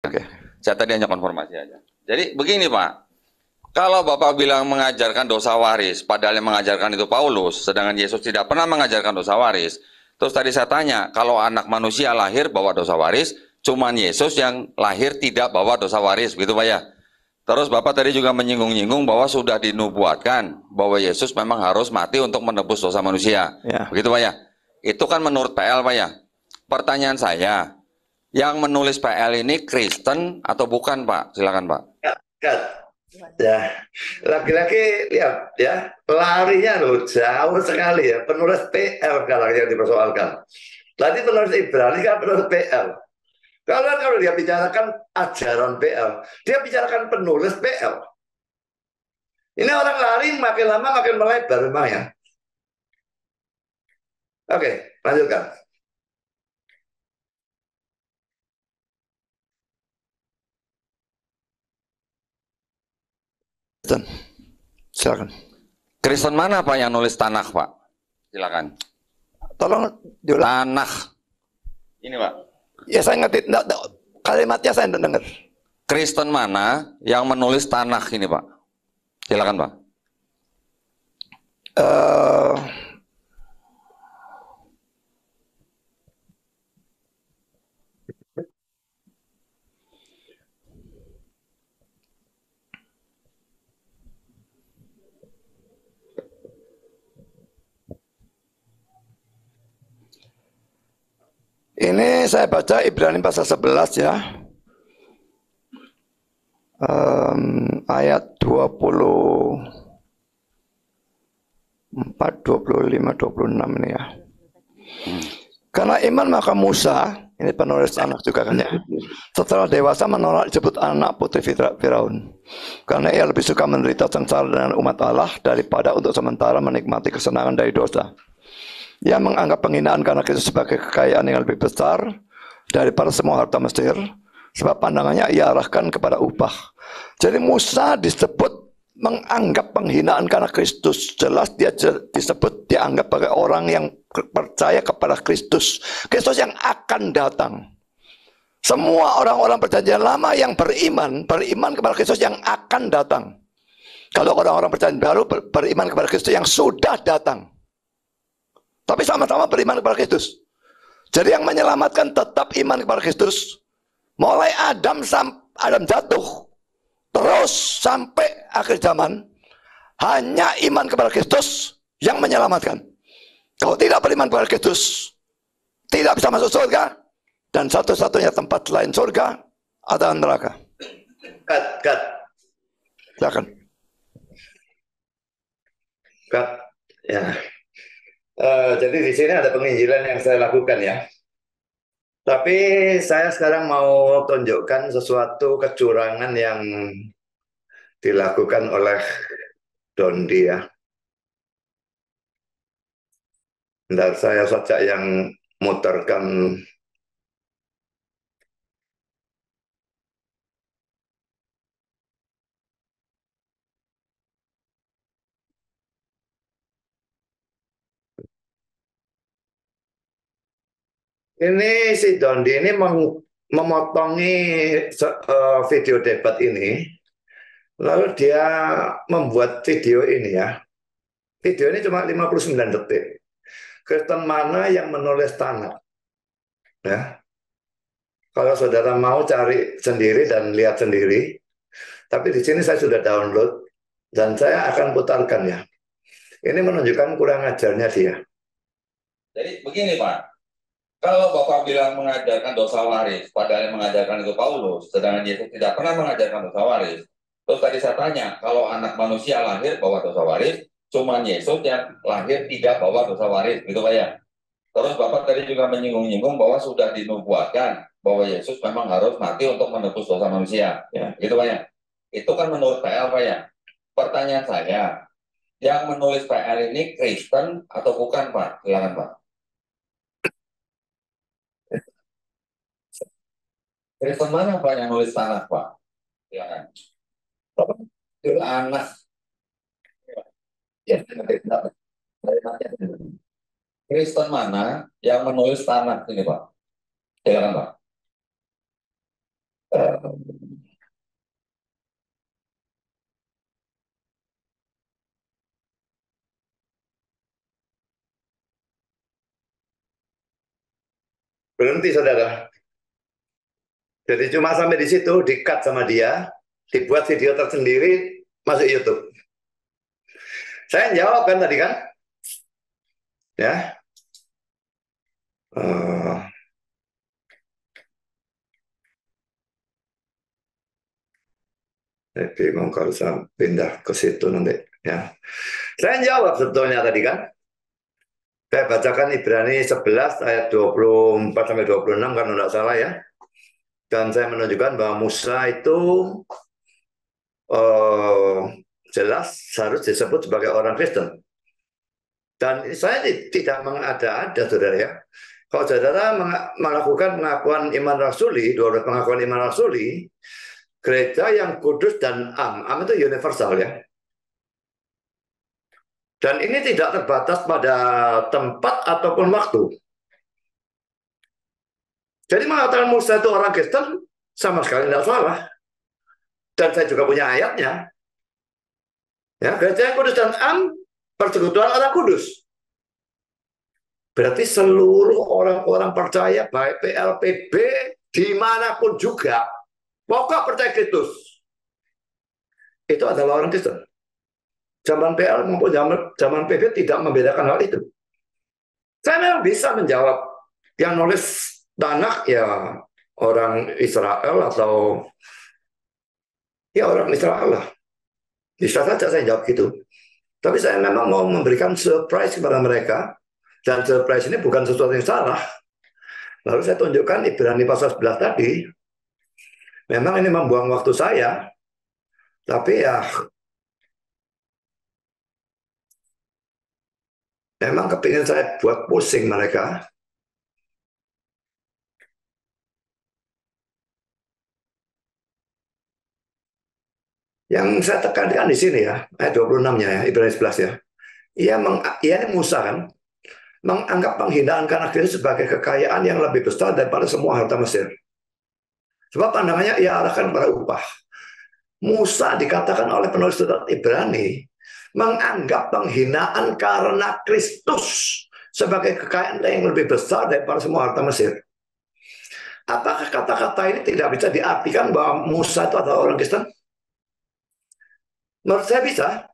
Oke, saya tadi hanya konfirmasi aja. Jadi begini Pak, kalau Bapak bilang mengajarkan dosa waris, padahal yang mengajarkan itu Paulus, sedangkan Yesus tidak pernah mengajarkan dosa waris. Terus tadi saya tanya, kalau anak manusia lahir bawa dosa waris, cuman Yesus yang lahir tidak bawa dosa waris, begitu Pak ya? Terus Bapak tadi juga menyinggung-nyinggung bahwa sudah dinubuatkan bahwa Yesus memang harus mati untuk menebus dosa manusia. Ya. Begitu Pak ya? Itu kan menurut PL Pak ya? Pertanyaan saya, yang menulis PL ini Kristen atau bukan Pak? Silakan Pak. Ya, lagi-lagi lihat ya, larinya loh jauh sekali ya. Penulis PL sekarang yang dipersoalkan. Tadi penulis Ibrani kan penulis PL. Kalau dia bicarakan ajaran PL, dia bicarakan penulis PL. Ini orang lari makin lama makin melebar memang ya. Oke, lanjutkan. Silakan. Kristen mana Pak yang nulis Tanakh Pak? Silakan. Tolong diulang. Tanakh. Ini Pak. Ya saya ngerti. Kalimatnya saya tidak dengar. Kristen mana yang menulis Tanakh ini Pak? Silakan Pak. Ini saya baca Ibrani pasal 11 ya. Ayat 24, 25, 26 ini ya. Karena iman maka Musa, ini penulis anak juga kan ya, setelah dewasa menolak disebut anak putri Firaun. Karena ia lebih suka menderita sengsara dengan umat Allah daripada untuk sementara menikmati kesenangan dari dosa. Ia menganggap penghinaan karena Kristus sebagai kekayaan yang lebih besar daripada semua harta Mesir, sebab pandangannya ia arahkan kepada upah. Jadi Musa disebut menganggap penghinaan karena Kristus. Jelas dia disebut dianggap sebagai orang yang percaya kepada Kristus. Kristus yang akan datang. Semua orang-orang perjanjian lama yang beriman kepada Kristus yang akan datang. Kalau orang-orang perjanjian baru beriman kepada Kristus yang sudah datang. Tapi sama-sama beriman kepada Kristus. Jadi yang menyelamatkan tetap iman kepada Kristus. Mulai Adam jatuh. Terus sampai akhir zaman. Hanya iman kepada Kristus yang menyelamatkan. Kalau tidak beriman kepada Kristus, tidak bisa masuk surga. Dan satu-satunya tempat selain surga adalah neraka. Cut. Silakan. Cut. Ya. Jadi di sini ada penginjilan yang saya lakukan ya. Tapi saya sekarang mau tunjukkan sesuatu kecurangan yang dilakukan oleh Dondi ya. Bentar, saya saja yang muterkan. Ini si Dondi ini memotongi video debat ini, lalu dia membuat video ini ya. Video ini cuma 59 detik. Kristen mana yang menulis Tanakh? Ya. Kalau saudara mau cari sendiri dan lihat sendiri, tapi di sini saya sudah download dan saya akan putarkan ya. Ini menunjukkan kurang ajarnya dia. Jadi begini Pak. Kalau Bapak bilang mengajarkan dosa waris, padahal yang mengajarkan itu Paulus, sedangkan Yesus tidak pernah mengajarkan dosa waris. Terus tadi saya tanya, kalau anak manusia lahir bawa dosa waris, cuman Yesus yang lahir tidak bawa dosa waris, gitu Pak ya. Terus Bapak tadi juga menyinggung-nyinggung bahwa sudah dinubuatkan bahwa Yesus memang harus mati untuk menebus dosa manusia, ya, gitu Pak ya. Itu kan menurut PL Pak ya. Pertanyaan saya, yang menulis PL ini Kristen atau bukan Pak? Silakan Pak. Kristen mana Pak yang nulis Tanakh Pak? Silakan. Anak. Ya, Kristen mana yang menulis Tanakh ini Pak? Silakan Pak. Berhenti, saudara. Jadi cuma sampai di situ, di-cut sama dia, dibuat video tersendiri, masuk YouTube. Saya jawab kan tadi kan, ya. Saya bingung kalau saya pindah ke situ nanti, ya. Saya jawab sebetulnya tadi kan. Saya bacakan Ibrani 11 ayat 24 sampai 26 kan tidak salah ya. Dan saya menunjukkan bahwa Musa itu jelas harus disebut sebagai orang Kristen. Dan saya tidak mengada-ada, saudara ya. Kalau saudara melakukan pengakuan iman rasuli, 12 pengakuan iman rasuli, gereja yang kudus dan am itu universal ya. Dan ini tidak terbatas pada tempat ataupun waktu. Jadi mengatakan Musa itu orang Kristen sama sekali tidak salah. Dan saya juga punya ayatnya. Ya, gereja yang kudus dan am, persekutuan orang kudus. Berarti seluruh orang-orang percaya, baik PLPB, dimanapun juga, pokok percaya Kristus, itu adalah orang Kristen. Zaman PL maupun zaman PB tidak membedakan hal itu. Saya memang bisa menjawab. Yang nulis Tanakh ya orang Israel atau ya orang Israel lah. Bisa saja saya jawab gitu. Tapi saya memang mau memberikan surprise kepada mereka. Dan surprise ini bukan sesuatu yang salah. Lalu saya tunjukkan Ibrani pasal 11 tadi. Memang ini membuang waktu saya. Tapi ya memang kepingin saya buat pusing mereka. Yang saya tekankan di sini ya, ayat 26-nya ya, Ibrani 11 ya. Ia ini Musa kan, menganggap penghinaan kanak Kristus sebagai kekayaan yang lebih besar daripada semua harta Mesir. Sebab pandangannya ia arahkan pada upah. Musa dikatakan oleh penulis surat Ibrani menganggap penghinaan karena Kristus sebagai kekayaan yang lebih besar daripada semua harta Mesir. Apakah kata-kata ini tidak bisa diartikan bahwa Musa itu adalah orang Kristen? Menurut saya bisa.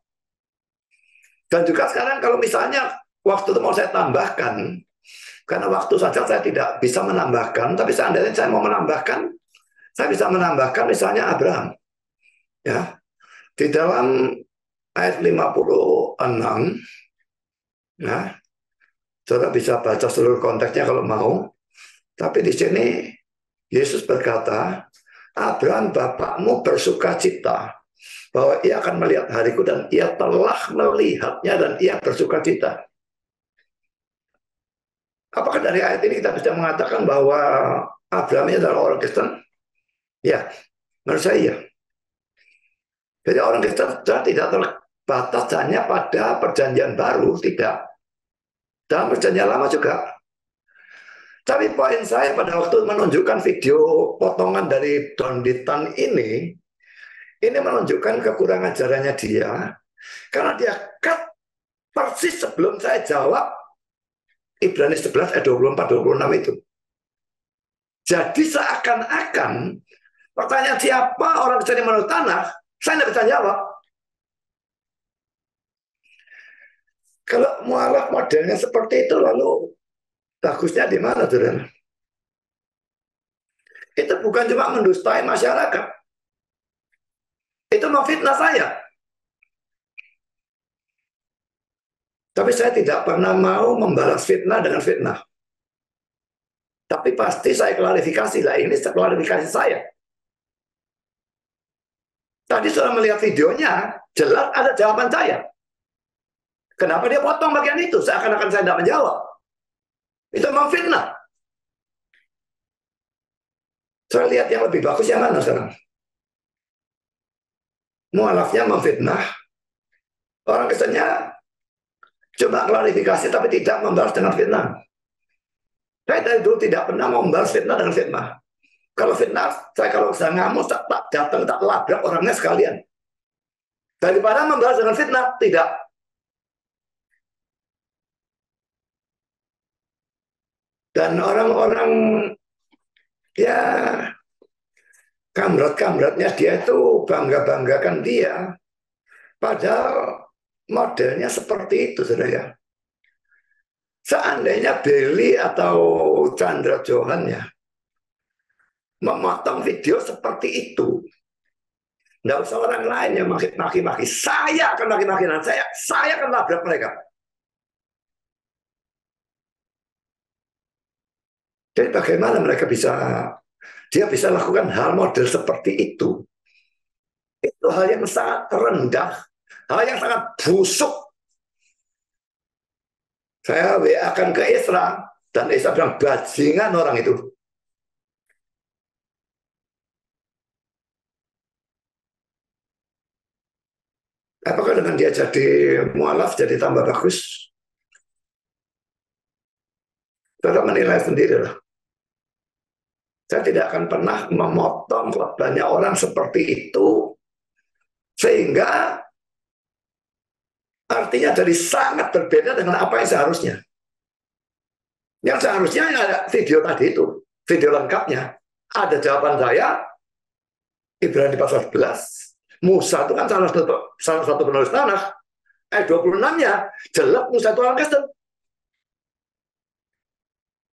Dan juga sekarang kalau misalnya waktu itu mau saya tambahkan, karena waktu saja saya tidak bisa menambahkan, tapi seandainya saya mau menambahkan, saya bisa menambahkan misalnya Abraham. Ya, di dalam ayat 56, ya, saudara bisa baca seluruh konteksnya kalau mau. Tapi di sini Yesus berkata, Abraham bapakmu bersuka cita bahwa ia akan melihat hariku dan ia telah melihatnya dan ia bersuka cita. Apakah dari ayat ini kita bisa mengatakan bahwa Abraham ini adalah orang Kristen? Ya, menurut saya iya. Jadi orang Kristen tidak terbatas hanya pada perjanjian baru, tidak. Dalam perjanjian lama juga. Tapi poin saya pada waktu menunjukkan video potongan dari Don Ditan ini menunjukkan kekurangan ajarannya dia. Karena dia cut persis sebelum saya jawab Ibrani 11 ayat 24-26 itu. Jadi seakan-akan pertanyaan siapa orang Kristen menurut Tanakh, saya tidak bisa jawab. Kalau mualaf modelnya seperti itu, lalu bagusnya di mana, saudara? Itu bukan cuma mendustai masyarakat. Itu memfitnah saya. Tapi saya tidak pernah mau membalas fitnah dengan fitnah. Tapi pasti saya klarifikasi lah, ini klarifikasi saya. Tadi sudah melihat videonya, jelas ada jawaban saya. Kenapa dia potong bagian itu? Seakan-akan saya tidak menjawab. Itu memfitnah. Saya lihat yang lebih bagus yang mana sekarang? Mualafnya memfitnah. Orang Kristennya coba klarifikasi tapi tidak membalas dengan fitnah. Saya dari dulu tidak pernah membalas fitnah dengan fitnah. Kalau fitnah, kalau saya ngamuk, tak datang, tak labrak orangnya sekalian. Daripada membalas dengan fitnah, tidak. Dan orang-orang ya kamrat-kamratnya dia itu bangga-banggakan dia. Padahal modelnya seperti itu, saudara ya. Seandainya Belly atau Chandra Johan ya memotong video seperti itu, nggak usah orang lain yang maki-maki. Saya akan maki-maki dan saya akan labrak mereka. Jadi bagaimana mereka dia bisa lakukan hal model seperti itu? Itu hal yang sangat rendah, hal yang sangat busuk. Saya WA akan ke Isra, dan Isra bilang bajingan orang itu. Apakah dengan dia jadi mualaf, jadi tambah bagus? Saudara menilai sendirilah. Saya tidak akan pernah memotong banyak orang seperti itu, sehingga artinya jadi sangat berbeda dengan apa yang seharusnya. Yang seharusnya ada video tadi itu, video lengkapnya. Ada jawaban saya, Ibrani pasal 11. Musa itu kan salah satu penulis tanah. 26-nya, jelas Musa itu orang Kristen.